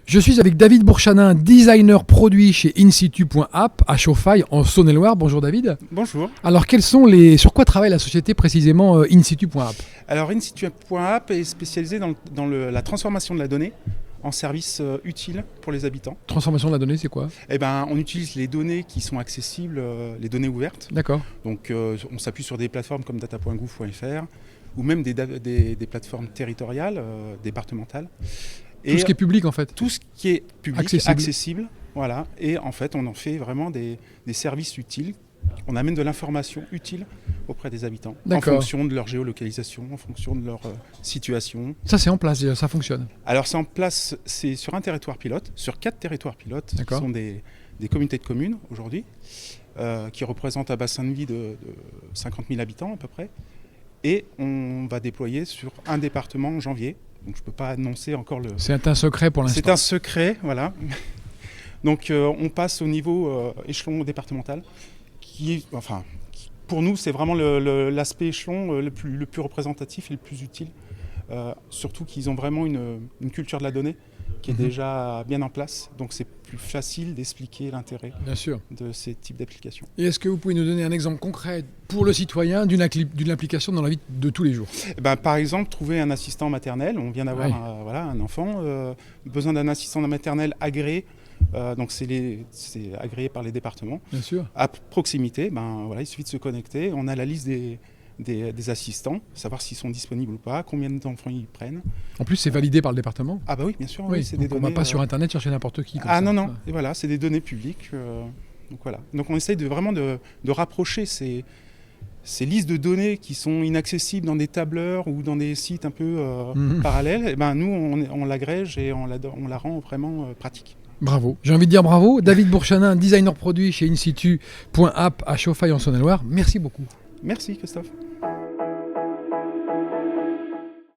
Je suis avec David Bourchanin, designer produit chez InSitu.app à Chauffaille en Saône-et-Loire. Bonjour David. Bonjour. Alors sur quoi travaille la société précisément InSitu.app? Alors InSitu.app est spécialisé dans la transformation de la donnée en services utiles pour les habitants. Transformation de la donnée, c'est quoi? On utilise les données qui sont accessibles, les données ouvertes. D'accord. Donc on s'appuie sur des plateformes comme data.gouv.fr ou même des plateformes territoriales, départementales. Tout ce qui est public en fait. Tout ce qui est public, accessible. Voilà. Et en fait, on en fait vraiment des services utiles. On amène de l'information utile auprès des habitants. D'accord. En fonction de leur géolocalisation, en fonction de leur situation. Ça c'est en place, ça fonctionne. Alors c'est en place, c'est sur un territoire pilote, sur 4 territoires pilotes. D'accord. Qui sont des communautés de communes aujourd'hui, qui représentent un bassin de vie de 50 000 habitants à peu près. Et on va déployer sur un département en janvier. Donc je ne peux pas annoncer encore le... C'est un secret pour l'instant. C'est un secret, voilà. Donc on passe au niveau échelon départemental, pour nous c'est vraiment l'aspect échelon le plus représentatif et le plus utile. Surtout qu'ils ont vraiment une culture de la donnée qui est déjà bien en place. Donc c'est plus facile d'expliquer l'intérêt de ces types d'applications. Et est-ce que vous pouvez nous donner un exemple concret pour le citoyen d'une application dans la vie de tous les jours? Par exemple, trouver un assistant maternel. On vient d'avoir un enfant, besoin d'un assistant maternel agréé. Donc c'est agréé par les départements. Bien sûr. À proximité, il suffit de se connecter. On a la liste des assistants, savoir s'ils sont disponibles ou pas, combien d'enfants ils prennent. En plus, c'est validé par le département. Ah bah oui, bien sûr. Oui, c'est donc des données, on ne va pas sur Internet chercher n'importe qui. Non. Et voilà, c'est des données publiques. Donc voilà. Donc on essaye vraiment de rapprocher ces listes de données qui sont inaccessibles dans des tableurs ou dans des sites un peu parallèles. Nous, on l'agrège et on la rend vraiment pratique. Bravo. J'ai envie de dire bravo. David Bourchanin, designer produit chez InSitu.app à Chauffaille en Saône-et-Loire. Merci beaucoup. Merci Christophe.